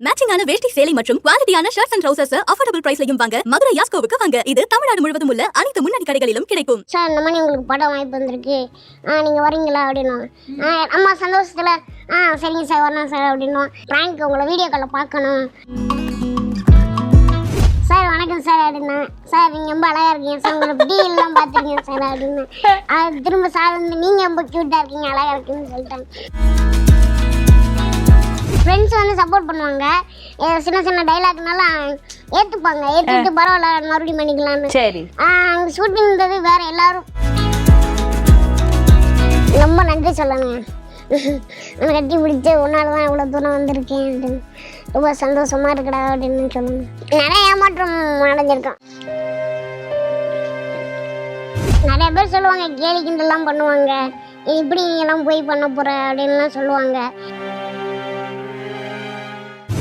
மேட்சிங்கான வேஷ்டி சேலை மற்றும் குவாலிட்டியான ஷர்ட்ஸ் அண்ட் ட்ரவுசர்ஸ் அஃபோர்டபிள் பிரைஸ்லயும் வாங்க மதுரை யாஸ்கோவுக்கு வாங்க. இது தமிழ்நாடு முழுவதும் உள்ள அனைத்து முன்னணி கடைகளிலும் கிடைக்கும். சார் இந்த மாதிரி உங்களுக்கு படம் வாய்ப்பு வந்திருக்கு, நீங்கள் வரீங்களா அப்படின்னா அம்மா சந்தோஷத்தில் சரிங்க சார் வரணும் சார் அப்படின்னும். ப்ராங்க் உங்களை வீடியோ காலில் பார்க்கணும் சார், வணக்கம் சார் அப்படின்னா. சார் நீங்கள் ரொம்ப அழகாக இருக்கீங்க சார், உங்களை டிவிலாம் பார்த்துருக்கீங்க சார் அப்படின்னு. அது திரும்ப சார் வந்து நீங்கள் ரொம்ப க்யூட்டாக இருக்கீங்க, அழகாக இருக்கீங்கன்னு சொல்லிட்டாங்க. ஃப்ரெண்ட்ஸ் வந்து சப்போர்ட் பண்ணுவாங்க, சின்ன சின்ன டைலாக்னால ஏற்றுப்பாங்க, ஏற்றுட்டு பரவாயில்ல மறுபடியும் பண்ணிக்கலான்னு. சரி, அங்கே ஷூட்டிங் இருந்தது வேற எல்லாரும் ரொம்ப நன்றி சொல்லணும். நான் கட்டி பிடிச்சி ஒன்னால தான் இவ்வளோ தூரம் வந்திருக்கேன் அப்படின்னு ரொம்ப சந்தோஷமா இருக்கடா அப்படின்னு சொல்லணும். நிறைய ஏமாற்றம் அடைஞ்சிருக்கோம். நிறைய பேர் சொல்லுவாங்க, கேலி கிண்டெல்லாம் பண்ணுவாங்க, இப்படி நீங்கெல்லாம் போய் பண்ண போற அப்படின்லாம் சொல்லுவாங்க.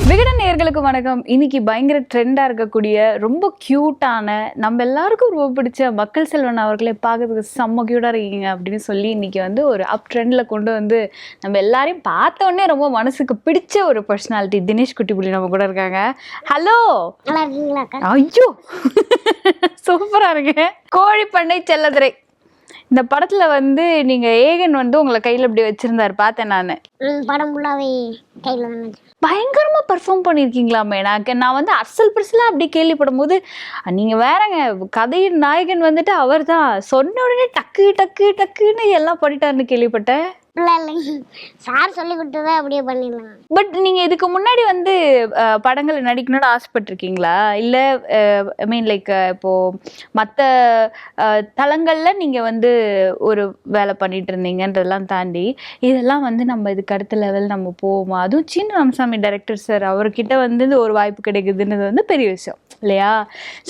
விகடன் நேயர்களுக்கு வணக்கம். இன்னைக்கு பயங்கர ட்ரெண்டாக இருக்கக்கூடிய ரொம்ப க்யூட்டான, நம்ம எல்லாருக்கும் ரொம்ப பிடிச்ச மக்கள் செல்வன் அவர்களே பார்க்கறதுக்கு செம்ம க்யூட்டாக இருக்கீங்க அப்படின்னு சொல்லி இன்னைக்கு வந்து ஒரு அப் ட்ரெண்டில் கொண்டு வந்து நம்ம எல்லாரையும் பார்த்த உடனே ரொம்ப மனசுக்கு பிடிச்ச ஒரு பர்சனாலிட்டி தினேஷ் குட்டிப்புலி நம்ம கூட இருக்காங்க. ஹலோ, நல்லா இருக்கீங்களா? ஐயோ சூப்பராக இருக்கேன். கோழி பண்ணை செல்லதுரை இந்த படத்துல வந்து நீங்க ஏகன் வந்து உங்களை கையில இப்படி வச்சிருந்தாரு, பார்த்தேன் நானு. படம் ஃபுல்லாவே கையில பயங்கரமா பெர்ஃபார்ம் பண்ணிருக்கீங்களாமே. நான் வந்து அசல் பர்சலா அப்படி கேள்விப்படும் போது நீங்க வேறங்க, கதையின் நாயகன் வந்துட்டு அவர் தான் சொன்ன உடனே டக்கு டக்கு டக்குன்னு எல்லாம் பண்ணிட்டாருன்னு கேள்விப்பட்டேன். சார் சொல்லி கொடுத்ததை அப்படியே பண்ணிடலாம். பட் நீங்க இதுக்கு முன்னாடி வந்து படங்களை நடிக்கணும்னு ஆசைப்பட்டிருக்கீங்களா? இல்ல ஐ மீன் லைக் இப்போ மற்ற தளங்கள்ல நீங்க வந்து ஒரு வேலை பண்ணிட்டு இருந்தீங்கன்றதெல்லாம் தாண்டி இதெல்லாம் வந்து நம்ம இதுக்கு அடுத்த லெவல் நம்ம போவோமா? அதுவும் சீன ராமசாமி டைரக்டர் சார் அவர்கிட்ட வந்து ஒரு வாய்ப்பு கிடைக்குதுன்றது வந்து பெரிய விஷயம் இல்லையா?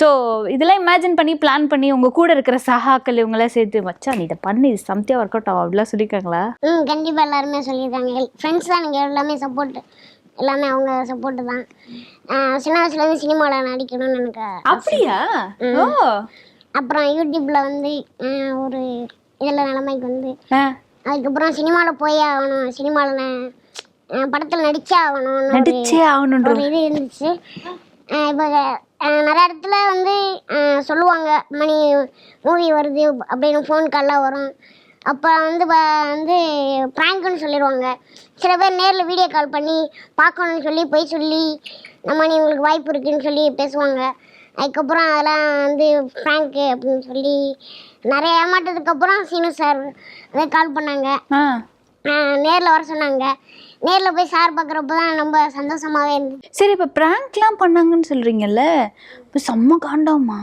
ஸோ இதெல்லாம் இமேஜின் பண்ணி பிளான் பண்ணி உங்க கூட இருக்கிற சகாக்கள் இவங்களாம் சேர்த்து மச்சான் இதை பண்ணி சம்திங் ஒர்க் அவுட் ஆகும் அப்படிலாம் சொல்லியிருக்காங்களா? கண்டிப்பாக எல்லாருமே சொல்லியிருக்காங்க. ஃப்ரெண்ட்ஸ் தான் நீங்கள் எல்லாமே சப்போர்ட், எல்லாமே அவங்க சப்போர்ட்டு தான். சின்ன வயசுலேருந்து சினிமாவில் நடிக்கணும்னு எனக்கு. அப்படியா? அப்புறம் யூடியூப்பில் வந்து ஒரு இதில் நிலைமைக்கு வந்து அதுக்கப்புறம் சினிமாவில் போய் ஆகணும், சினிமாவில் படத்தில் நடிச்சே ஆகணும் ஒரு இது இருந்துச்சு. இப்போ நிறைய இடத்துல வந்து சொல்லுவாங்க மணி மூவி வருது அப்படின்னு ஃபோன் கால்லாம் வரும். அப்போ வந்து ப்ராங்க்னு சொல்லிடுவாங்க. சில பேர் நேரில் வீடியோ கால் பண்ணி பார்க்கணுன்னு சொல்லி போய் சொல்லி நம்ம நீ உங்களுக்கு வாய்ப்பு இருக்குதுன்னு சொல்லி பேசுவாங்க. அதுக்கப்புறம் அதெல்லாம் வந்து ப்ராங்க்கு அப்படின்னு சொல்லி நிறைய ஏமாட்டதுக்கப்புறம் சீனு சார் அதே கால் பண்ணாங்க, நேரில் வர சொன்னாங்க. நேரில் போய் சார் பார்க்குறப்ப தான் ரொம்ப சந்தோஷமாகவே இருந்துச்சு. சரி, இப்போ ப்ராங்க்லாம் பண்ணாங்கன்னு சொல்கிறீங்கல்ல, இப்போ செம்ம காண்டாமா?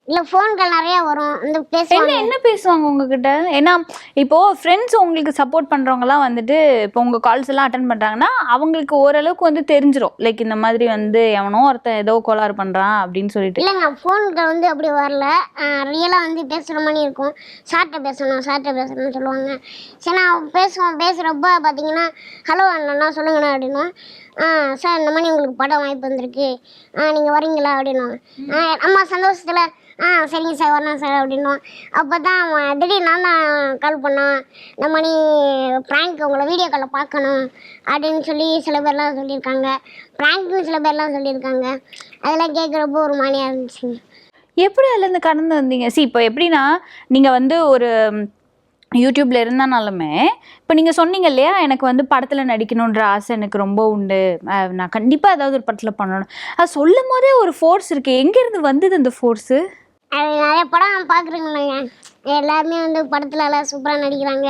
இல்லை, ஃபோன் கால் நிறையா வரும். இந்த பேசுவாங்க. என்ன பேசுவாங்க உங்ககிட்ட? ஏன்னா இப்போது ஃப்ரெண்ட்ஸ் உங்களுக்கு சப்போர்ட் பண்ணுறவங்கலாம் வந்துட்டு இப்போ உங்கள் கால்ஸ் எல்லாம் அட்டன் பண்ணுறாங்கன்னா அவங்களுக்கு ஓரளவுக்கு வந்து தெரிஞ்சிடும், லைக் இந்த மாதிரி வந்து எவனோ ஒருத்தன் ஏதோ கோளாறு பண்ணுறான் அப்படின்னு சொல்லிட்டு. இல்லைங்க, ஃபோன் கால் வந்து அப்படி வரல, ரியலாக வந்து பேசுகிற மாதிரி இருக்கும். சார்கிட்ட பேசணும்னு சொல்லுவாங்க. சரி, நான் பேசுகிறப்ப பார்த்தீங்கன்னா ஹலோ அண்ணா சொல்லுங்கண்ணா அப்படின்னா, சார் இந்த மாதிரி உங்களுக்கு படம் வாய்ப்பு வந்திருக்கு, நீங்கள் வரீங்களா அப்படின்னா. அம்மா சந்தோஷத்தில் சரிங்க சார் வரணும் சார் அப்படின்னும். அப்போ தான் திடீர்னு நான் தான் கால் பண்ணோம், இந்த மாதிரி ப்ராங்க் உங்களை வீடியோ காலில் பார்க்கணும் அப்படின்னு சொல்லி சில பேர்லாம் சொல்லியிருக்காங்க. ப்ராங்க்னு சில பேர்லாம் சொல்லியிருக்காங்க. அதெல்லாம் கேட்குறப்போ ஒரு மாதிரியாக இருந்துச்சுங்க. எப்படி அதுலேருந்து கடந்து வந்தீங்க? இப்போ எப்படின்னா நீங்கள் வந்து ஒரு யூடியூப்ல இருந்தானாலுமே இப்போ நீங்கள் சொன்னீங்க இல்லையா, எனக்கு வந்து படத்தில் நடிக்கணுன்ற ஆசை எனக்கு ரொம்ப உண்டு, நான் கண்டிப்பாக ஏதாவது ஒரு படத்தில் பண்ணணும், அது சொல்லும் போதே ஒரு ஃபோர்ஸ் இருக்குது. எங்கேருந்து வந்தது அந்த ஃபோர்ஸு? அது நிறைய படம் பார்க்குறீங்களேங்க, எல்லாருமே வந்து படத்துல எல்லாம் சூப்பராக நடிக்கிறாங்க,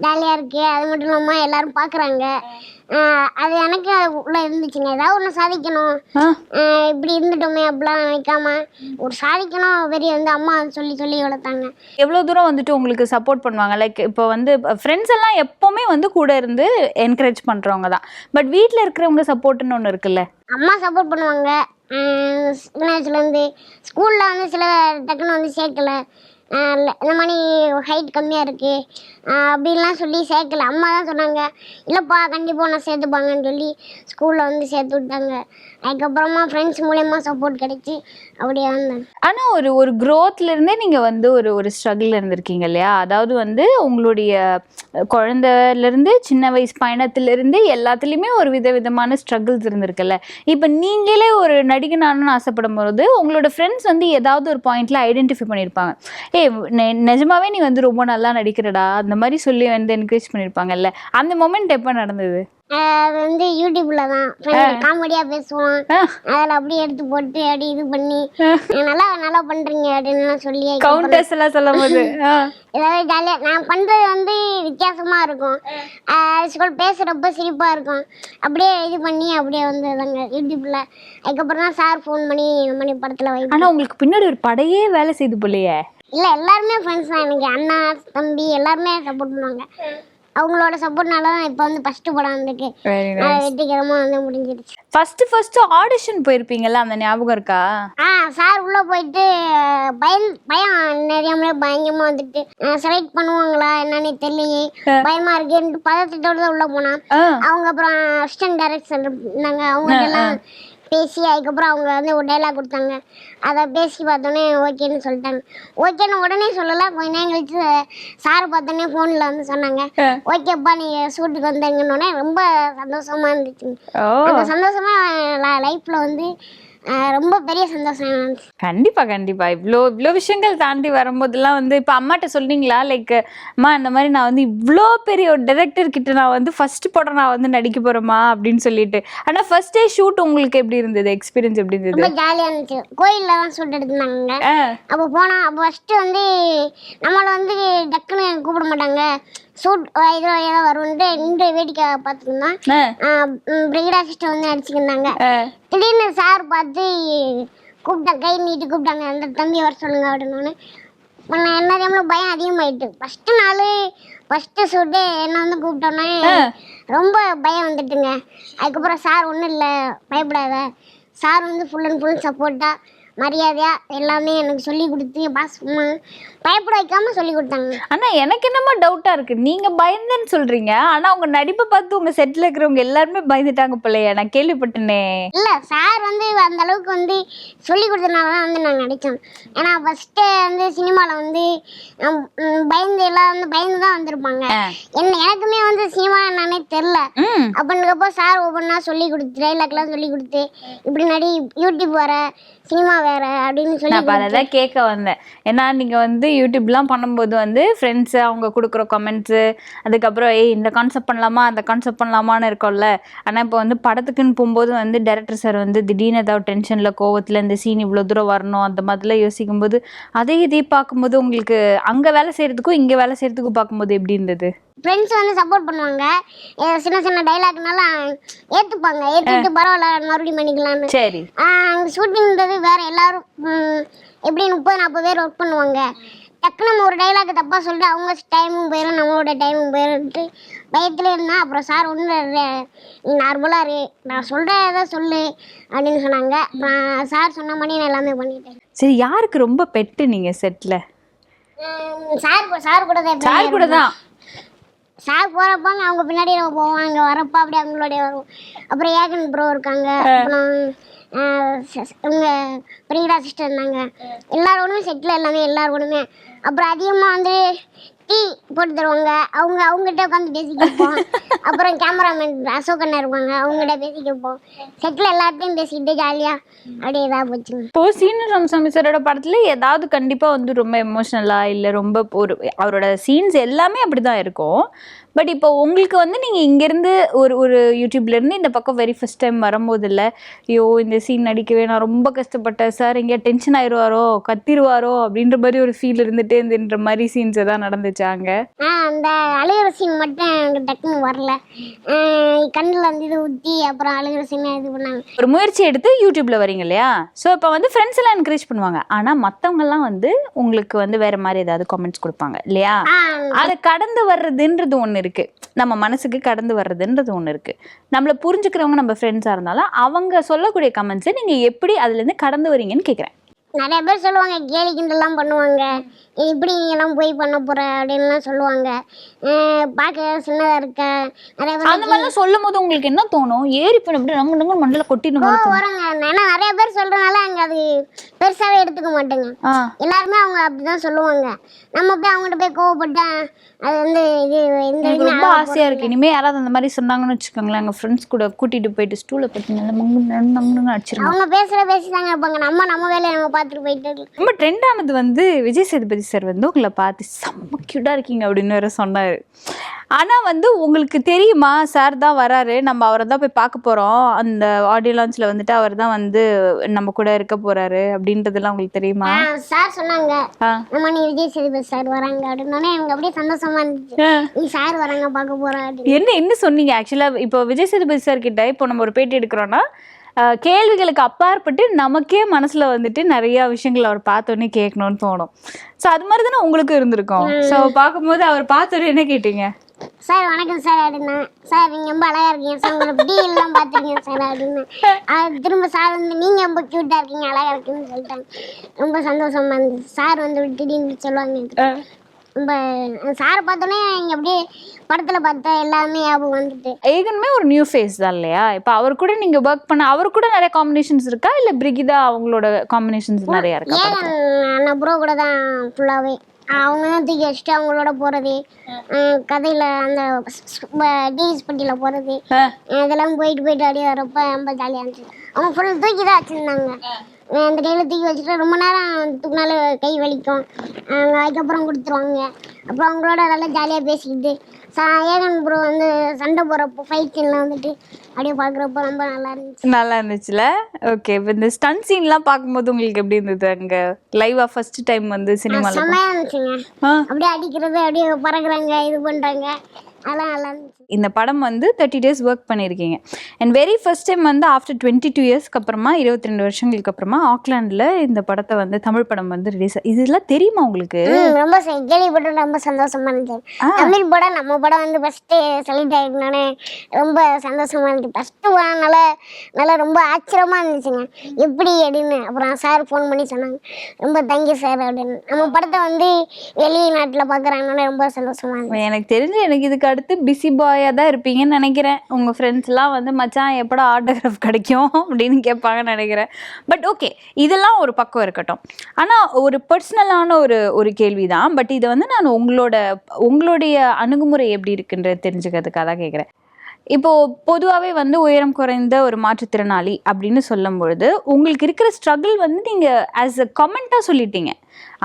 ஜாலியாக இருக்குது. அது மட்டும் இல்லாமல் எல்லாரும் பார்க்குறாங்க. அது எனக்கு உள்ள இருந்துச்சுங்க, ஏதாவது ஒன்று சாதிக்கணும், இப்படி இருந்துட்டோமே அப்படிலாம் நினைக்காம ஒரு சாதிக்கணும் வெறி வந்து அம்மா சொல்லி சொல்லி வளர்த்தாங்க. எவ்வளோ தூரம் வந்துட்டு உங்களுக்கு சப்போர்ட் பண்ணுவாங்க? லைக் இப்போ வந்து ஃப்ரெண்ட்ஸ் எல்லாம் எப்போவுமே வந்து கூட இருந்து என்கரேஜ் பண்ணுறவங்க தான், பட் வீட்டில் இருக்கிறவங்க சப்போர்ட்டுன்னு ஒன்று இருக்குல்ல? அம்மா சப்போர்ட் பண்ணுவாங்க. சின்ன வயசுலேருந்து ஸ்கூலில் வந்து சில டக்குன்னு வந்து சேர்க்கலை, இந்த மாதிரி ஹைட் கம்மியாக இருக்குது அப்படின்லாம் சொல்லி சேர்க்கல. அம்மா தான் சொன்னாங்க, இல்லைப்பா கண்டிப்பாக நான் சேர்த்துப்பாங்கன்னு சொல்லி ஸ்கூலில் வந்து சேர்த்து விட்டாங்க. அதுக்கப்புறமா ஃப்ரெண்ட்ஸ் மூலயமா சப்போர்ட் கிடைச்சி அப்படியே வந்தேன். ஆனா ஒரு growthல இருந்தே நீங்க வந்து ஒரு ஸ்ட்ரகிள் இருந்திருக்கீங்க இல்லையா? அதாவது வந்து உங்களுடைய குழந்தைல இருந்து சின்ன வயசு பயணத்துல இருந்து எல்லாத்துலயுமே ஒரு விதவிதமான ஸ்ட்ரகிள்ஸ் இருந்திருக்குல்ல. இப்ப நீங்களே ஒரு நடிகனானு ஆசைப்படும் போது உங்களோட ஃப்ரெண்ட்ஸ் வந்து ஏதாவது ஒரு பாயிண்ட்ல ஐடென்டிஃபை பண்ணியிருப்பாங்க. நிஜமாவே நீ வந்து ரொம்ப நல்லா நடிக்கிறடா அந்த மாதிரி சொல்லி வந்து என்கரேஜ் பண்ணியிருப்பாங்கல்ல. அந்த மொமெண்ட் எப்போ நடந்தது? அது வந்து யூடியூப்ல தான் காமெடியாக பேசுவோம், அதில் அப்படியே எடுத்து போட்டு அப்படி இது பண்ணி நல்லா நல்லா பண்ணுறீங்க அப்படின்னு சொல்லி கவுண்டர்ஸ் எல்லாம் சொல்லும் போது ஏதாவது ஜாலியாக நான் பண்ணுறது வந்து வித்தியாசமாக இருக்கும். ஸ்கூல் பேசுகிறப்ப சிரிப்பாக இருக்கும். அப்படியே இது பண்ணி அப்படியே வந்ததாங்க யூடியூப்ல. அதுக்கப்புறம் தான் சார் ஃபோன் பண்ணி இந்த மாதிரி படத்தில் வை. ஆனா உங்களுக்கு பின்னாடி ஒரு படையே வேலை செய்து போலையே? இல்லை எல்லாருமே ஃப்ரெண்ட்ஸ் தான். எனக்கு அண்ணா தம்பி எல்லாருமே சப்போர்ட் பண்ணுவாங்க. அவங்களோட சப்போர்ட்னால தான் இப்போ வந்து ஃபஸ்ட்டு படம் வந்துட்டு வெற்றிகரமாக வந்து முடிஞ்சிருச்சு. ஃபர்ஸ்ட் ஆடிஷன் போயிருப்பீங்கல்ல, அந்த ஞாபகம் இருக்கா? சார் உள்ளே போயிட்டு பயம் நிறையாமலே பயங்கரமாக வந்துட்டு செலக்ட் பண்ணுவாங்களா என்னன்னு தெரியலையே பயமாக இருக்குன்ட்டு பதத்திட்டோடு தான் உள்ளே போனான். அவங்க அப்புறம் அசிஸ்டன்ட் டைரக்டர் இருந்தாங்க, அவங்கள்ட்டெல்லாம் பேசி அதுக்கப்புறம் அவங்க வந்து ஒரு டைலாக் கொடுத்தாங்க. அதை பேசி பார்த்தோன்னே ஓகேன்னு சொல்லிட்டாங்க. ஓகேன்னு உடனே சொல்லலை, கொஞ்ச நேரம் கழிச்சு சார் பார்த்தோன்னே ஃபோனில் வந்து சொன்னாங்க, ஓகேப்பா நீங்கள் ஷூட்டுக்கு வந்தீங்கன்னொடனே ரொம்ப சந்தோஷமாக இருந்துச்சுங்க. அந்த சந்தோஷமாக லைஃப்பில் வந்து ரொம்ப பெரிய சந்தோஷம். கண்டிப்பா கண்டிப்பா இவ்வளோ விஷயங்கள் தாண்டி வரும்போதெல்லாம் வந்து இப்போ அம்மாட்ட சொன்னீங்களா, லைக் அம்மா இந்த மாதிரி நான் வந்து இவ்வளோ பெரிய ஒரு டைரக்டர் கிட்ட நான் வந்து ஃபர்ஸ்ட் படம் நான் வந்து நடிக்க போறேம்மா அப்படின்னு சொல்லிட்டு? ஆனால் ஃபர்ஸ்ட் டே ஷூட் உங்களுக்கு எப்படி இருந்தது? எக்ஸ்பீரியன்ஸ் எப்படி இருந்தது? ரொம்ப ஜாலியாக இருந்துச்சு. கோயிலில் தான் ஷூட் எடுத்துருந்தாங்க. அப்போ போனால் அப்போ ஃபஸ்ட்டு வந்து நம்மளை வந்து டக்குன்னு கூப்பிட மாட்டாங்க, ஷூட் இதில் ஏதோ வரும்ன்ட்டு நின்று வேடிக்கை பார்த்துருந்தான். பிரிகேட் சிஸ்டர் வந்து நடிச்சுக்கிருந்தாங்க. திடீர்னு சார் பார்த்து கூப்பிட்டாங்க, கை நீட்டு கூப்பிட்டாங்க, அந்த தம்பி வர சொல்லுங்க அப்படின்னு. என்ன டைம்ல பயம் அதிகமாயிட்டு. ஃபஸ்ட்டு ஷூட்டு என்ன வந்து கூப்பிட்டோன்னே ரொம்ப பயம் வந்துட்டுங்க. அதுக்கப்புறம் சார் ஒன்றும் இல்லை பயப்படாத, சார் வந்து ஃபுல் அண்ட் ஃபுல் சப்போர்ட்டாக மரியாதையாக எல்லாமே எனக்கு சொல்லி கொடுத்து பாசமா பயப்பட வைக்காமல் சொல்லி கொடுத்தாங்க. ஆனால் எனக்கு என்னமோ டவுட்டாக இருக்குது, நீங்கள் பயந்துன்னு சொல்கிறீங்க, ஆனால் உங்கள் நடிப்பை பார்த்து உங்கள் செட்டில் இருக்கிறவங்க எல்லாருமே பயந்துட்டாங்க போலையா? நான் கேள்விப்பட்டேனே. இல்லை சார் வந்து அந்த அளவுக்கு வந்து சொல்லி கொடுத்தனால தான் வந்து நாங்கள் நடித்தோம். ஏன்னா ஃபஸ்ட்டு வந்து சினிமாவில் வந்து பயந்து எல்லாம் வந்து பயந்து தான் வந்திருப்பாங்க. எனக்குமே வந்து சினிமா என்னன்னே தெரில. அப்படின்றப்போ சார் ஒவ்வொன்றா சொல்லி கொடுத்து டைலாக்லாம் சொல்லி கொடுத்து இப்படி நடி, யூடியூப் வர, சினிமா வேற அப்படின்னு சொல்லி அதான் கேட்க வந்தேன். ஏன்னா நீங்கள் வந்து யூடியூப்லாம் பண்ணும்போது வந்து ஃப்ரெண்ட்ஸு அவங்க கொடுக்குற கமெண்ட்ஸு, அதுக்கப்புறம் இந்த கான்செப்ட் பண்ணலாமா அந்த கான்செப்ட் பண்ணலாமான்னு இருக்கும்ல. ஆனால் இப்போ வந்து படத்துக்குன்னு போகும்போது வந்து டைரக்டர் சார் வந்து திடீர்னு ஏதாவது டென்ஷனில் கோவத்தில் இந்த சீன் இவ்வளோ தூரம் வரணும் அந்த மாதிரிலாம் யோசிக்கும்போது இதே பார்க்கும்போது உங்களுக்கு அங்கே வேலை செய்கிறதுக்கும் இங்கே வேலை செய்கிறதுக்கும் பார்க்கும்போது எப்படி இருந்தது? ஃப்ரெண்ட்ஸ் வந்து சப்போர்ட் பண்ணுவாங்க. சின்ன சின்ன டைலாக்னால ஏற்றுப்பாங்க, ஏற்றுட்டு பரவாயில்ல மறுபடியும் பண்ணிக்கலான்னு. சரி, அங்கே ஷூட்டிங்கிறது வேறு எல்லாரும் எப்படி 30-40 பேர் ஒர்க் பண்ணுவாங்க. டக்குன்னு நம்ம ஒரு டைலாக் தப்பாக சொல்லிட்டு அவங்க டைமும் போயிடும், நம்மளோட டைமும் போயிடும்ட்டு பயத்தில் இருந்தால் அப்புறம் சார் ஒன்றும் நார்மலாக இரு, நான் சொல்கிறத சொல்லு அப்படின்னு சொன்னாங்க. சார் சொன்ன மாதிரி நான் எல்லாமே பண்ணிட்டேன். சரி, யாருக்கு ரொம்ப பெட்டு நீங்கள் செட்டில்? சார் கூட தான். சார் போகிறப்பாங்க அவங்க பின்னாடி நம்ம போவோம், அங்கே வரப்போ அப்படியே அவங்களோடைய வருவோம். அப்புறம் ஏகன் ப்ரோ இருக்காங்க, அப்புறம் இவங்க பிரிகேடா சிஸ்டர் இருந்தாங்க. எல்லாரோடுமே செட்டில் எல்லாமே எல்லாரோடுமே. அப்புறம் அதிகமாக வந்து டீ போட்டு தருவாங்க, அவங்ககிட்ட உட்காந்து பேசிக்கிப்போம். அப்புறம் கேமராமேன் அசோக் அண்ணா இருப்பாங்க, அவங்ககிட்ட பேசிக்கிப்போம். செட்டில் எல்லாத்தையும் பேசிக்கிட்டு ஜாலியாக அப்படியே இதாக போச்சுங்க. இப்போ சீனியர் ராமசாமி சாரோட படத்தில் ஏதாவது கண்டிப்பாக வந்து ரொம்ப எமோஷ்னலாக இல்லை ரொம்ப அவரோட சீன்ஸ் எல்லாமே அப்படி தான் இருக்கும். பட் இப்போ உங்களுக்கு வந்து நீங்கள் இங்கேருந்து ஒரு யூடியூப்லேருந்து இந்த பக்கம் வெரி ஃபர்ஸ்ட் டைம் வரும்போது இல்லை, ஐயோ இந்த சீன் நடிக்கவே நான் ரொம்ப கஷ்டப்பட்டேன் சார், எங்கேயா டென்ஷன் ஆயிடுவாரோ கத்திடுவாரோ அப்படின்ற மாதிரி ஒரு ஃபீல் இருந்துகிட்டே இருந்துன்ற மாதிரி சீன்ஸ் எதாவது நடந்துச்சாங்க? அந்த அழுகிற சீன் மட்டும் எனக்கு டக்குன்னு வரல. கண்ணில் வந்து இது ஊற்றி அப்புறம் அழுகிற சீனை இது பண்ணாங்க. ஒரு முயற்சி எடுத்து யூடியூப்ல வரீங்க இல்லையா? ஸோ இப்போ வந்து ஃப்ரெண்ட்ஸ் எல்லாம் என்கரேஜ் பண்ணுவாங்க, ஆனால் மற்றவங்கலாம் வந்து உங்களுக்கு வந்து வேற மாதிரி ஏதாவது கமெண்ட்ஸ் கொடுப்பாங்க இல்லையா? அதை கடந்து வர்றதுன்றது ஒன்று இருக்கு, நம்ம மனசுக்கு கடந்து வர்றதுன்றது ஒன்று இருக்கு. நம்மளை புரிஞ்சுக்கிறவங்க நம்ம ஃப்ரெண்ட்ஸாக இருந்தாலும் அவங்க சொல்லக்கூடிய கமெண்ட்ஸை நீங்கள் எப்படி அதுலேருந்து கடந்து வரீங்கன்னு கேட்குறேன். நிறைய பேர் சொல்லுவாங்க, கேலி கிண்டல்லாம் பண்ணுவாங்க, இப்படி நீங்கெல்லாம் போய் பண்ண போற அப்படின்லாம் சொல்லுவாங்க. பார்க்க சின்னதாக இருக்க நிறைய பேர் அந்த மாதிரிலாம் சொல்லும் போது உங்களுக்கு என்ன தோணும்? ஏறி போய் அப்படி நம்ம நம்ம மண்டல கொட்டிட்டு வராங்க. ஏன்னா நிறைய பேர் சொல்றதுனால அங்கே அது பெருசாகவே எடுத்துக்க மாட்டேங்க. எல்லாருமே அவங்க அப்படிதான் சொல்லுவாங்க. நம்ம போய் அவங்ககிட்ட போய் கோவப்பட்டா அது வந்து இது எனக்கு ரொம்ப ஆசையா இருக்கு. இனிமே யாராவது அந்த மாதிரி சொன்னாங்கன்னு வச்சுக்கோங்களேன், எங்க ஃப்ரெண்ட்ஸ் கூட கூட்டிட்டு போயிட்டு ஸ்டூல பத்தி நல்லா மங்கு அடிச்சிருக்காங்க. அவங்க பேசிதாங்க இருப்பாங்க. நம்ம வேலையை நம்ம பார்த்துட்டு போயிட்டு. ரொம்ப ட்ரெண்ட் ஆனது வந்து விஜய் சேதுபதி சார் வந்து உங்களை பார்த்து செம்ம கியூட்டா இருக்கீங்க அப்படின்னு வேற சொன்னாரு. ஆனா வந்து உங்களுக்கு தெரியுமா சார் தான் வராரு, நம்ம அவரை தான் போய் பார்க்க போறோம், அந்த ஆடியோ லான்ச்ல வந்துட்டு அவர் தான் வந்து நம்ம கூட இருக்க போறாரு அப்படின்றதெல்லாம் உங்களுக்கு தெரியுமா? சார் சொன்னாங்க, நம்ம நீ விஜய் சேதுபதி சார் வராங்க அப்படின்னோடனே எனக்கு அப்படியே சந்தோஷமா இருந்துச்சு. நீ சார் வராங்க பார்க்க போறா. என்ன சொன்னீங்க? ஆக்சுவலா இப்போ விஜய் சேதுபதி சார் கிட்ட இப்போ நம்ம ஒரு பேட்டி எடுக்கிறோம்னா கேள்விகளுக்கு அப்பாற்பட்டு நமக்கே மனசுல வந்துட்டு நிறைய விஷயங்கள் அவர் பார்த்தோன்னே கேட்கணும்னு தோணும். ஸோ அது மாதிரி தானே உங்களுக்கு இருந்திருக்கும். ஸோ பார்க்கும்போது அவர் பார்த்தோன்னே என்ன கேட்டீங்க? சார் வணக்கம் சார் அப்படின்னா, சார் நீங்க ரொம்ப அழகா இருக்கீங்க சார், உங்களை டிவி எல்லாம் பார்த்துருக்கீங்க சார் அப்படின்னு. திரும்ப சார் வந்து நீங்க ரொம்ப கியூட்டா இருக்கீங்க, அழகா இருக்குன்னு சொல்லிட்டாங்க. ரொம்ப சந்தோஷமா இருந்துச்சு. சார் வந்து திடீர்னு சொல்லுவாங்க. ரொம்ப சாரை பார்த்தோன்னே இங்கே அப்படியே படத்தில் பார்த்தா எல்லாமே ஞாபகம் வந்துட்டு. ஏகனுமே ஒரு நியூ ஃபேஸ் தான் இல்லையா? இப்போ அவர் கூட நீங்கள் ஒர்க் பண்ண அவர் கூட நிறைய காம்பினேஷன்ஸ் இருக்கா, இல்லை பிரிகிதா அவங்களோட காம்பினேஷன்ஸ் நிறையா இருக்கா? ஏகன் அண்ணா ப்ரோ கூட தான் ஃபுல்லாகவே. அவங்க தான் தூக்கி வச்சுட்டு அவங்களோட போகிறது, கதையில் அந்த டிவிஸ் பட்டியில் போகிறது, இதெல்லாம் போயிட்டு அப்படியே வரப்போ ரொம்ப ஜாலியாக இருந்துச்சு. அவங்க ஃபுல் தூக்கி தான் வச்சுருந்தாங்க. அந்த கையில் தூக்கி வச்சுட்டு ரொம்ப நேரம் தூக்கினால கை வலிக்கும். அதுக்கப்புறம் கொடுத்துருவாங்க. அப்புறம் அவங்களோட நல்லா ஜாலியாக பேசிக்கிட்டு ஏகன் ப்ரோ வந்து சண்டை போகிறப்போ ஃபைட் சீன்லாம் வந்துட்டு அப்படியே பார்க்குறப்போ ரொம்ப நல்லா இருந்துச்சுல. ஓகே, இப்போ இந்த ஸ்டன் சீன்லாம் பார்க்கும்போது உங்களுக்கு எப்படி இருந்தது? அங்கே லைவாக ஃபர்ஸ்ட் டைம் வந்து சினிமாவில் செம்மையாக இருந்துச்சுங்க. அப்படியே அடிக்கிறது, அப்படியே பறக்குறாங்க, இது பண்ணுறாங்க, அதெல்லாம் நல்லா இருந்துச்சு. இந்த படம் வந்து 30 days ஒர்க் பண்ணியிருக்கீங்க. அண்ட் வெரி ஃபர்ஸ்ட் டைம் வந்து ஆஃப்டர் 22 இயர்ஸ்க்கு அப்புறமா 22 வருஷங்களுக்கு அப்புறமா ஆக்லாண்டில் இந்த படத்தை வந்து தமிழ் படம் வந்து ரிலீஸ். இதெல்லாம் தெரியுமா உங்களுக்கு? ரொம்ப கேள்விப்பட்டு ரொம்ப சந்தோஷமா இருந்துச்சு. தமிழ் படம் நம்ம படம் வந்து ஃபர்ஸ்ட் செலக்ட் ஆகிருந்தானே ரொம்ப சந்தோஷமா இருந்துச்சு. ஃபர்ஸ்ட் நல்லா ரொம்ப ஆச்சரியமா இருந்துச்சுங்க, எப்படி அப்படின்னு. அப்புறம் சார் ஃபோன் பண்ணி சொன்னாங்க, ரொம்ப தேங்க்யூ சார் அப்படின்னு. நம்ம படத்தை வந்து வெளிநாட்டில் பார்க்குறாங்கன்னு ரொம்ப சந்தோஷமா இருந்துச்சு. எனக்கு தெரிஞ்சு எனக்கு இதுக்கு அடுத்து பிஸி பாயாக தான் இருப்பீங்கன்னு நினைக்கிறேன். உங்கள் ஃப்ரெண்ட்ஸ்லாம் வந்து மச்சான் எப்படா ஆட்டோகிராஃப் கிடைக்கும் அப்படின்னு கேட்பாங்கன்னு நினைக்கிறேன். பட் ஓகே, இதெல்லாம் ஒரு பக்கம் இருக்கட்டும். ஆனால் ஒரு பர்சனலான ஒரு கேள்வி தான். பட் இதை வந்து நான் உங்களுடைய அணுகுமுறை எப்படி இருக்குன்றது தெரிஞ்சுக்கிறதுக்காக தான் கேட்குறேன். இப்போது பொதுவாகவே வந்து உயரம் குறைந்த ஒரு மாற்றுத்திறனாளி அப்படின்னு சொல்லும் பொழுது உங்களுக்கு இருக்கிற ஸ்ட்ரகிள் வந்து நீங்கள் ஆஸ் அ கமெண்ட்டாக சொல்லிட்டீங்க.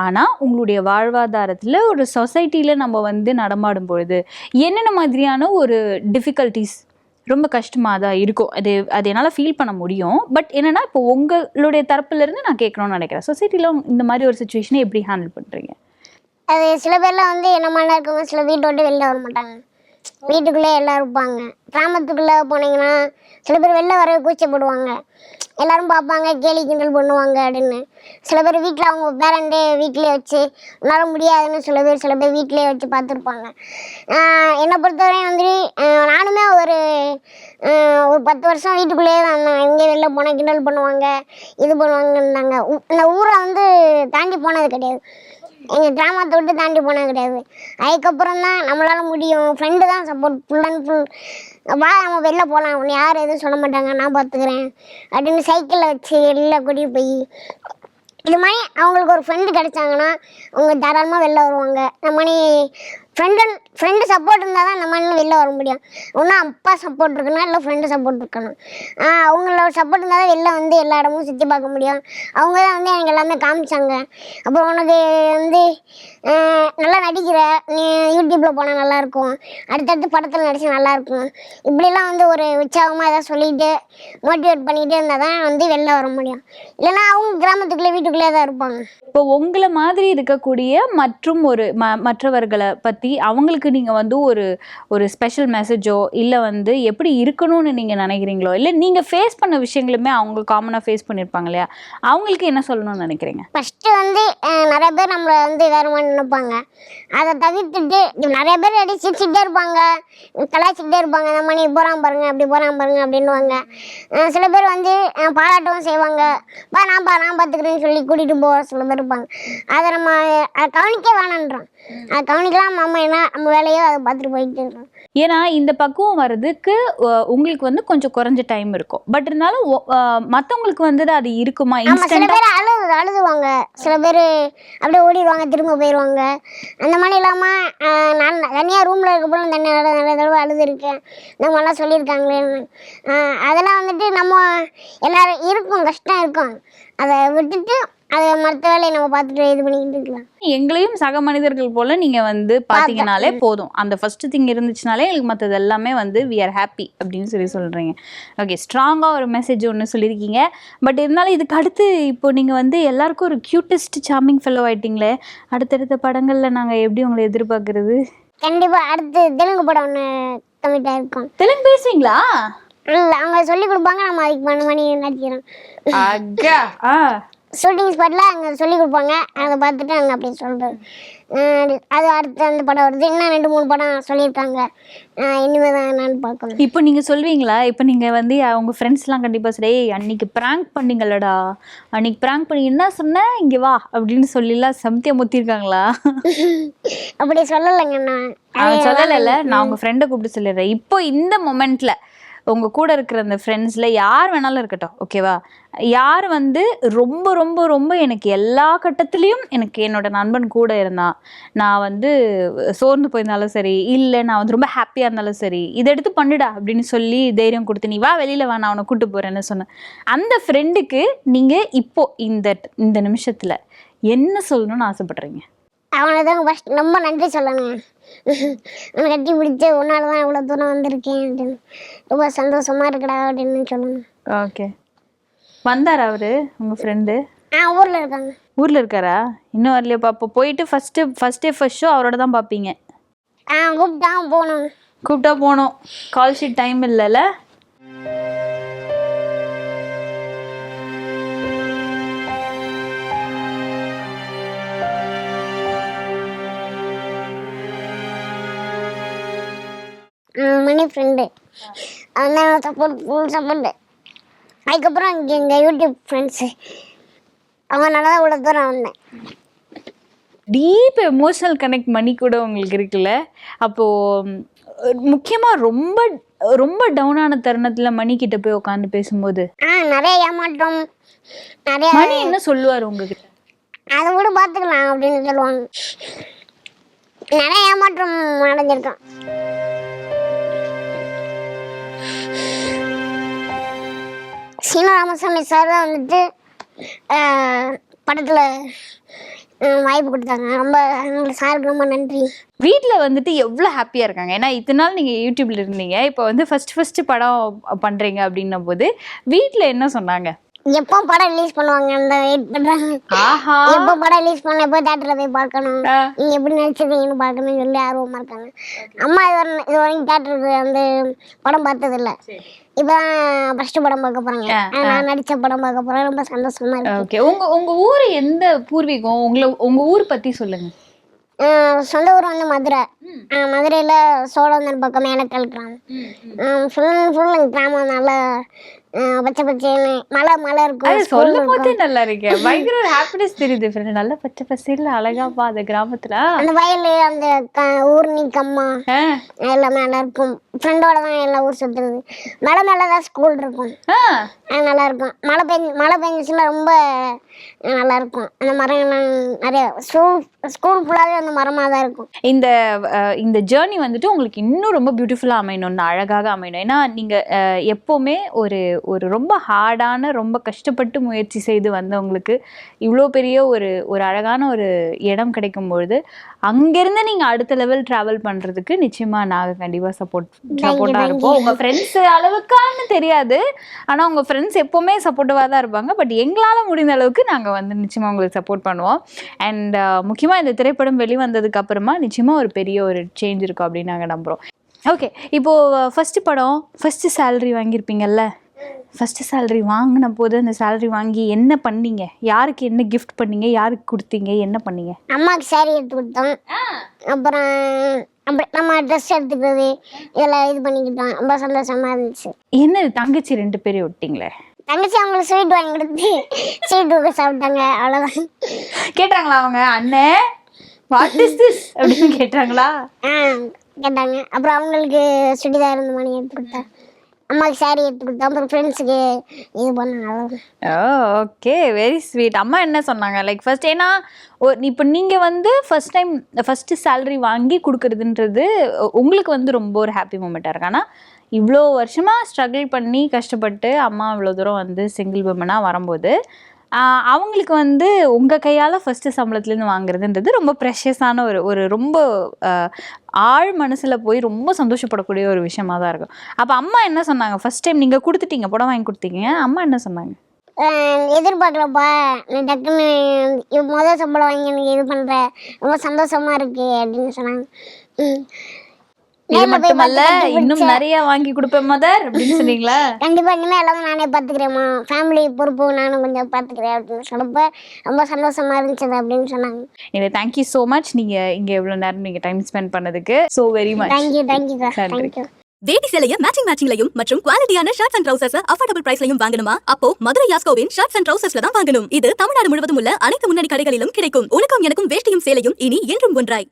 ஆனால் உங்களுடைய வாழ்வாதாரத்தில் ஒரு சொசைட்டியில் நம்ம வந்து நடமாடும் பொழுது என்னென்ன மாதிரியான ஒரு டிஃபிகல்ட்டிஸ் ரொம்ப கஷ்டமாக தான் இருக்கும். அது என்னால் ஃபீல் பண்ண முடியும். பட் என்னென்னா இப்போ உங்களுடைய தரப்புலேருந்து நான் கேட்கணும்னு நினைக்கிறேன், சொசைட்டியில் இந்த மாதிரி ஒரு சுச்சுவேஷனை எப்படி ஹேண்டில் பண்ணுறீங்க? அது சில பேர்லாம் வந்து என்ன மாதிரி இருக்கவங்க சில வீட்டை விட்டு வெளில வர மாட்டாங்க, வீட்டுக்குள்ளே எல்லாம் இருப்பாங்க. கிராமத்துக்குள்ளே போனீங்கன்னா சில பேர் வெளில வர கூச்சப்படுவாங்க, எல்லோரும் பார்ப்பாங்க, கேலி கிண்டல் பண்ணுவாங்க அப்படின்னு. சில பேர் வீட்டில் அவங்க பேரண்டே வீட்டிலே வச்சு உன்னால் முடியாதுன்னு சில பேர் வீட்டிலே வச்சு பார்த்துருப்பாங்க. என்னை பொறுத்தவரையும் வந்து நானுமே ஒரு 10 வருஷம் வீட்டுக்குள்ளேயே தான் இருந்தேன். எங்கே வெளில போனால் கிண்டல் பண்ணுவாங்க, இது பண்ணுவாங்கன்னாங்க. இந்த ஊரை வந்து தாண்டி போனது கிடையாது, எங்கள் கிராமத்தை விட்டு தாண்டி போனது கிடையாது. அதுக்கப்புறம் தான் நம்மளால் முடியும், ஃப்ரெண்டு தான் சப்போர்ட், ஃபுல் அண்ட் ஃபுல். வா நம்ம வெளில போகலாம், உன்னை யாரும் எதுவும் சொல்ல மாட்டாங்க, நான் பார்த்துக்கிறேன் அப்படின்னு சைக்கிளில் வச்சு வெளில கூட்டிகிட்டு போய் இது மாதிரி அவங்களுக்கு ஒரு ஃப்ரெண்டு கிடைச்சாங்கன்னா அவங்க தாராளமாக வெளில வருவாங்க. இந்த மாதிரி ஃப்ரெண்டு சப்போர்ட் இருந்தால் தான் இந்த மாதிரி வெளில வர முடியும். ஒன்றும் அப்பா சப்போர்ட் இருக்கணும், இல்லை ஃப்ரெண்டு சப்போர்ட் இருக்கணும். அவங்களோட சப்போர்ட் இருந்தால் தான் வெளில வந்து எல்லா இடமும் சுற்றி பார்க்க முடியும். அவங்க தான் வந்து எனக்கு எல்லாமே காமிச்சாங்க. அப்புறம் உனக்கு வந்து நல்லா நடிக்கிற, நீ யூடியூப்பில் போனால் நல்லாயிருக்கும், அடுத்தடுத்து படத்தில் நடிச்சா நல்லாயிருக்கும், இப்படிலாம் வந்து ஒரு உற்சாகமாக எதாவது சொல்லிட்டு மோட்டிவேட் பண்ணிக்கிட்டே இருந்தால் தான் வந்து வெளில வர முடியும். இல்லைன்னா அவங்க கிராமத்துக்குள்ளே வீட்டுக்குள்ளே தான் இருப்பாங்க. இப்போ உங்களை மாதிரி இருக்கக்கூடிய மற்றும் ஒரு மற்றவர்களை பற்றி மாற்றி அவங்களுக்கு நீங்கள் வந்து ஒரு ஒரு ஸ்பெஷல் மெசேஜோ இல்லை வந்து எப்படி இருக்கணும்னு நீங்கள் நினைக்கிறீங்களோ, இல்லை நீங்கள் ஃபேஸ் பண்ண விஷயங்களுமே அவங்க காமனாக ஃபேஸ் பண்ணியிருப்பாங்க இல்லையா, அவங்களுக்கு என்ன சொல்லணும்னு நினைக்கிறீங்க? ஃபஸ்ட்டு வந்து நிறைய பேர் நம்மளை வந்து வேறு மாதிரி நினைப்பாங்க. அதை தவிர்த்துட்டு நிறைய பேர் அடி சிரிச்சுட்டே இருப்பாங்க, கலாய்ச்சிக்கிட்டே இருப்பாங்க. இந்த மாதிரி போகிறான் பாருங்க, அப்படி போகிறான் பாருங்க அப்படின்னுவாங்க. சில பேர் வந்து பாராட்டவும் செய்வாங்க. நான் பார்த்துக்கிறேன்னு சொல்லி கூட்டிகிட்டு போக சில பேர் இருப்பாங்க. அதை நம்ம அதை கவனிக்க வேணான்றோம். அதை கவனிக்கலாம், நம்ம என்ன நம்ம வேலையோ அதை பார்த்துட்டு போயிட்டு இருக்கோம். ஏன்னா இந்த பக்குவம் வர்றதுக்கு உங்களுக்கு வந்து கொஞ்சம் குறைஞ்ச டைம் இருக்கும். பட் இருந்தாலும் மற்றவங்களுக்கு வந்து அது இருக்குமா? சில பேர் அழுதுவாங்க, சில பேர் அப்படியே ஓடிடுவாங்க, திரும்ப போயிடுவாங்க. அந்த மாதிரி இல்லாமல் நான் தனியாக ரூமில் இருக்கப்போ நிறைய தடவை அழுதுருக்கேன். இந்த மாதிரிலாம் சொல்லியிருக்காங்களே. அதெல்லாம் வந்துட்டு நம்ம எல்லாரும் இருக்கும், கஷ்டம் இருக்கும். அதை விட்டுட்டு அதை மற்ற வேலையை நம்ம பார்த்துட்டு இது பண்ணிக்கிட்டு இருக்கலாம். எங்களையும் சக மனிதர்கள் போல நீங்க வந்து பாத்தீங்கன்னாலே போதும். அந்த ஃபர்ஸ்ட் திங் இருந்துச்சுனாலே எங்களுக்கு மற்றது எல்லாமே வந்து வி ஆர் ஹாப்பி அப்படின்னு சொல்றீங்க. ஓகே, ஸ்ட்ராங்கா ஒரு மெசேஜ் ஒன்று சொல்லியிருக்கீங்க. பட் இருந்தாலும் இதுக்கு அடுத்து இப்போ நீங்க வந்து எல்லாருக்கும் ஒரு கியூட்டஸ்ட் சார்மிங் ஃபெல்லோ ஆயிட்டீங்களே, அடுத்தடுத்த படங்கள்ல நாங்க எப்படி உங்களை எதிர்பார்க்கறது? கண்டிப்பா அடுத்து தெலுங்கு படம் ஒன்று கமிட் ஆயிருக்கோம். தெலுங்கு பேசுவீங்களா? இல்லை, அவங்க சொல்லி கொடுப்பாங்க, நம்ம அதுக்கு பண்ணி நடிக்கிறோம். ஷூட்டிங் ஸ்பாட்டில் அங்கே சொல்லி கொடுப்பாங்க, அதை பார்த்துட்டு அங்கே அப்படி சொல்கிறது. அது அடுத்து அந்த படம் வருது. இன்னும் 2-3 படம் சொல்லியிருக்காங்க. இனிமேல் தான் என்னன்னு பார்க்கணும். இப்போ நீங்கள் சொல்வீங்களா? இப்போ நீங்கள் வந்து அவங்க ஃப்ரெண்ட்ஸ்லாம் கண்டிப்பாக சரி, அன்னைக்கு ப்ராங்க் பண்ணிங்களடா, அன்னைக்கு ப்ராங்க் பண்ணி என்ன சொன்னேன் இங்கே வா அப்படின்னு சொல்லிலாம் சமத்தியாக முத்திருக்காங்களா? அப்படி சொல்லலைங்கண்ணா. சொல்லலைல்ல, நான் உங்கள் ஃப்ரெண்டை கூப்பிட்டு சொல்லிடுறேன். இப்போ இந்த மொமெண்ட்டில் உங்கள் கூட இருக்கிற அந்த ஃப்ரெண்ட்ஸில் யார் வேணாலும் இருக்கட்டும், ஓகேவா, யார் வந்து ரொம்ப ரொம்ப ரொம்ப எனக்கு எல்லா கட்டத்துலேயும் எனக்கு என்னோட நண்பன் கூட இருந்தான், நான் வந்து சோர்ந்து போயிருந்தாலும் சரி, இல்லை நான் வந்து ரொம்ப ஹாப்பியாக இருந்தாலும் சரி, இதை எடுத்து பண்ணுடா அப்படின்னு சொல்லி தைரியம் கொடுத்து நீ வா வெளியில் வா நான் அவனை கூப்பிட்டு போகிறேன்னு சொன்னேன், அந்த ஃப்ரெண்டுக்கு நீங்கள் இப்போது இந்த நிமிஷத்தில் என்ன சொல்லணும்னு ஆசைப்படுறீங்க? அவனை தான் ஃபஸ்ட் ரொம்ப நன்றி சொல்லணும். அவனை கட்டி பிடிச்சி உன்னால தான் இவ்வளோ தூரம் வந்திருக்கேன் அப்படின்னு ரொம்ப சந்தோஷமாக இருக்கடா அப்படின்னு சொல்லணும். ஓகே, வந்தார் அவரு உங்கள் ஃப்ரெண்டு? ஊரில் இருக்காங்க. ஊரில் இருக்காரா? இன்னும் வரலையாப்பா? அப்போ போயிட்டு ஃபஸ்ட் ஷோ அவரோட தான் பார்ப்பீங்க? கூப்பிட்டா போகணும். கால் ஷீட் டைம் இல்லைல்ல? மணி ஃப்ரெண்டு அவன் சப்போர்ட், ஃபுல் சப்போர்ட்டு. அதுக்கப்புறம் இங்கே எங்கள் யூடியூப் ஃப்ரெண்ட்ஸு அவங்களால தான் இவ்வளோ தூரம் வந்தேன். டீப் எமோஷனல் கனெக்ட் மணி கூட உங்களுக்கு இருக்குல்ல? அப்போது முக்கியமாக ரொம்ப ரொம்ப டவுனான தருணத்தில் மணி கிட்ட போய் உட்காந்து பேசும்போது நிறைய ஏமாற்றம், நிறைய மணி என்ன சொல்லுவார் உங்ககிட்ட? அதை கூட பார்த்துக்கலாம் அப்படின்னு சொல்லுவாங்க. நிறைய ஏமாற்றம் அடைஞ்சிருக்கான். சீனு ராமசாமி சார் தான் வந்துட்டு படத்தில் வாய்ப்பு கொடுத்தாங்க. ரொம்ப சாருக்கு ரொம்ப நன்றி. வீட்டில் வந்துட்டு எவ்வளோ ஹாப்பியாக இருக்காங்க? ஏன்னா இத்தனை நாள் நீங்கள் யூடியூப்ல இருந்தீங்க, இப்போ வந்து ஃபஸ்ட்டு படம் பண்ணுறீங்க அப்படின்னும் போது வீட்டில் என்ன சொன்னாங்க? எப்போ படம் ரிலீஸ் பண்ணுவாங்க அந்த வெயிட் பண்றாங்க. எப்போ படம் ரிலீஸ் பண்ண எப்போ தியேட்டர்ல போய் பார்க்கணும், நீங்க எப்படி நடிச்சிருக்கீங்கன்னு பார்க்கணும்னு சொல்லி ஆர்வமா இருக்காங்க. அம்மா இது வரைக்கும் தியேட்டருக்கு வந்து படம் பார்த்தது இல்லை, இப்பதான் ஃபர்ஸ்ட் படம் பார்க்க போறாங்க. நான் நடிச்ச படம் பார்க்க போறேன். ரொம்ப சந்தோஷமா இருக்கு. ஓகே, உங்க ஊர் எந்த பூர்வீகம்? உங்க ஊர் பத்தி சொல்லுங்க. சொந்த ஊர் வந்து மதுரை. மதுரையில சோழவந்தன் பக்கம் மேலக்கல் கிராமம். ஃபுல் கிராமம். நல்ல பச்சை பச்சைன்னு மலை இருக்கும். சொல்லும் போதே நல்லா இருக்கு. பயங்கர ஒரு ஹாப்பினஸ் தெரியுது. நல்ல பச்சை பசேல்ல அழகாப்பா அந்த கிராமத்துல. அந்த வயல், அந்த ஊர்னி கம்மா எல்லாமே நல்லா இருக்கும். ஃப்ரெண்டோட தான் எல்லா ஊர் சுத்துறது. மலை மேலதான் ஸ்கூல் இருக்கும். நல்லா இருக்கும். மழை பெஞ்சிச்சுன்னா ரொம்ப நல்லா இருக்கும். அந்த மரங்கள்லாம் நிறைய ஸ்கூல் ஃபுல்லாவே அந்த மரமாக தான் இருக்கும். இந்த ஜேர்னி வந்துட்டு உங்களுக்கு இன்னும் ரொம்ப பியூட்டிஃபுல்லாக அமையணும், அழகாக அமையணும். ஏன்னா நீங்கள் எப்போவுமே ஒரு ரொம்ப ஹார்டான, ரொம்ப கஷ்டப்பட்டு முயற்சி செய்து வந்தவங்களுக்கு இவ்வளோ பெரிய ஒரு அழகான ஒரு இடம் கிடைக்கும் பொழுது அங்கிருந்து நீங்க அடுத்த லெவல் டிராவல் பண்றதுக்கு நிச்சயமா நாங்க கண்டிப்பா சப்போர்ட்டா இருப்போம். உங்க ஃப்ரெண்ட்ஸ் அளவுக்கான்னு தெரியாது, ஆனா உங்க ஃப்ரெண்ட்ஸ் எப்பவுமே சப்போர்ட்டிவா தான் இருப்பாங்க. பட் எங்களால முடிந்த அளவுக்கு நாங்க வந்து நிச்சயமா உங்களுக்கு சப்போர்ட் பண்ணுவோம். அண்ட் முக்கியமா இந்த திரைப்படம் வெளிவந்ததுக்கு அப்புறமா நிச்சயமா ஒரு பெரிய ஒரு சேஞ்ச் இருக்கும் அப்படின்னு நாங்க நம்புறோம். ஓகே, இப்போ ஃபர்ஸ்ட் படம் ஃபர்ஸ்ட் சேலரி வாங்கியிருப்பீங்கல்ல, ஃபர்ஸ்ட் சேலரி வாங்கின போது அந்த சேலரி வாங்கி என்ன பண்ணீங்க? யாருக்கு என்ன கிஃப்ட் பண்ணீங்க? யாருக்கு கொடுத்தீங்க? என்ன பண்ணீங்க? அம்மாவுக்கு சாரி எடுத்து கொடுத்தோம். அப்புறம் நம்ம ட்ரெஸ் எடுத்துக்கிறது இதெல்லாம் இது பண்ணிக்கிட்டோம். ரொம்ப சந்தோஷமா இருந்துச்சு. என்ன தங்கச்சி 2 பேரையும் விட்டீங்களே? தங்கச்சி அவங்களுக்கு ஸ்வீட் வாங்கி கொடுத்து ஸ்வீட் சாப்பிட்டாங்க, அவ்வளோதான். கேட்டாங்களா அவங்க அண்ணே வாட் இஸ் திஸ் அப்படின்னு கேட்டாங்களா? கேட்டாங்க. அப்புறம் அவங்களுக்கு சுடிதார் இந்த மாதிரி எடுத்து கொடுத்தேன். அம்மாவுக்கு சாரி எடுத்து கொடுத்தோம். அப்புறம் ஃப்ரெண்ட்ஸுக்கு இது பண்ணாங்க. Okay, very sweet. அம்மா என்ன சொன்னாங்க? லைக் ஃபர்ஸ்ட், ஏன்னா இப்போ நீங்கள் வந்து ஃபர்ஸ்ட் டைம் ஃபஸ்ட்டு சேலரி வாங்கி கொடுக்குறதுன்றது உங்களுக்கு வந்து ரொம்ப ஒரு ஹாப்பி மூமெண்ட்டாக இருக்கு. ஆனால் இவ்வளோ வருஷமாக ஸ்ட்ரகிள் பண்ணி கஷ்டப்பட்டு அம்மா இவ்வளோ தூரம் வந்து சிங்கிள் விமனாக வரும்போது அவங்களுக்கு வந்து உங்கள் கையால் ஃபஸ்ட்டு சம்பளத்துலேருந்து வாங்குறதுன்றது ரொம்ப ப்ரெஷியஸான ஒரு ரொம்ப ஆழ் மனசில் போய் ரொம்ப சந்தோஷப்படக்கூடிய ஒரு விஷயமா தான் இருக்கும். அப்போ அம்மா என்ன சொன்னாங்க? ஃபர்ஸ்ட் டைம் நீங்கள் கொடுத்துட்டீங்க, படம் வாங்கி கொடுத்தீங்க, அம்மா என்ன சொன்னாங்க? எதிர்பார்க்கலப்பா, நீ டக்குன்னு முதல் சம்பளம் வாங்கி எனக்கு இது பண்ணுற, ரொம்ப சந்தோஷமா இருக்கு அப்படின்னு சொன்னாங்க. இது மட்டுமல்ல, இன்னும் நிறைய வாங்கி கொடுப்பேன் மதர் அப்படின்னு சொன்னீங்களா? கண்டிப்பா, இனிமே எல்லாமே நானே பார்த்துக்கிறேம்மா, ஃபேமிலி பொறுப்பு நானும் கொஞ்சம் பார்த்துக்கிறேன் அப்படின்னு சொன்னப்ப ரொம்ப சந்தோஷமா இருந்துச்சு அப்படின்னு சொன்னாங்க. எனக்கு தேங்க்யூ ஸோ மச், நீங்கள் இங்கே எவ்வளோ நேரம் நீங்கள் டைம் ஸ்பெண்ட் பண்ணதுக்கு. So very much thank you sir, thank you. வேட்டி சேலைய மேட்சிங்லயும் மற்றும் குவாலிட்டியான ஷர்ட்ஸ் அண்ட் ட்ரவுசர்ஸ் அஃபோர்டபிள் பிரைஸ்லயும் வாங்கணுமா? அப்போ மதுரை யாஸ்கோவின் ஷர்ட்ஸ் அண்ட் ட்ரவுசர்ஸ்ல தான் வாங்கணும். இது தமிழ்நாடு முழுவதும் உள்ள அனைத்து முன்னணி கடைகளிலும் கிடைக்கும். உனக்கும் எனக்கும் வேஷ்டியும் சேலையும் இனி என்றும் ஒன்றாய்.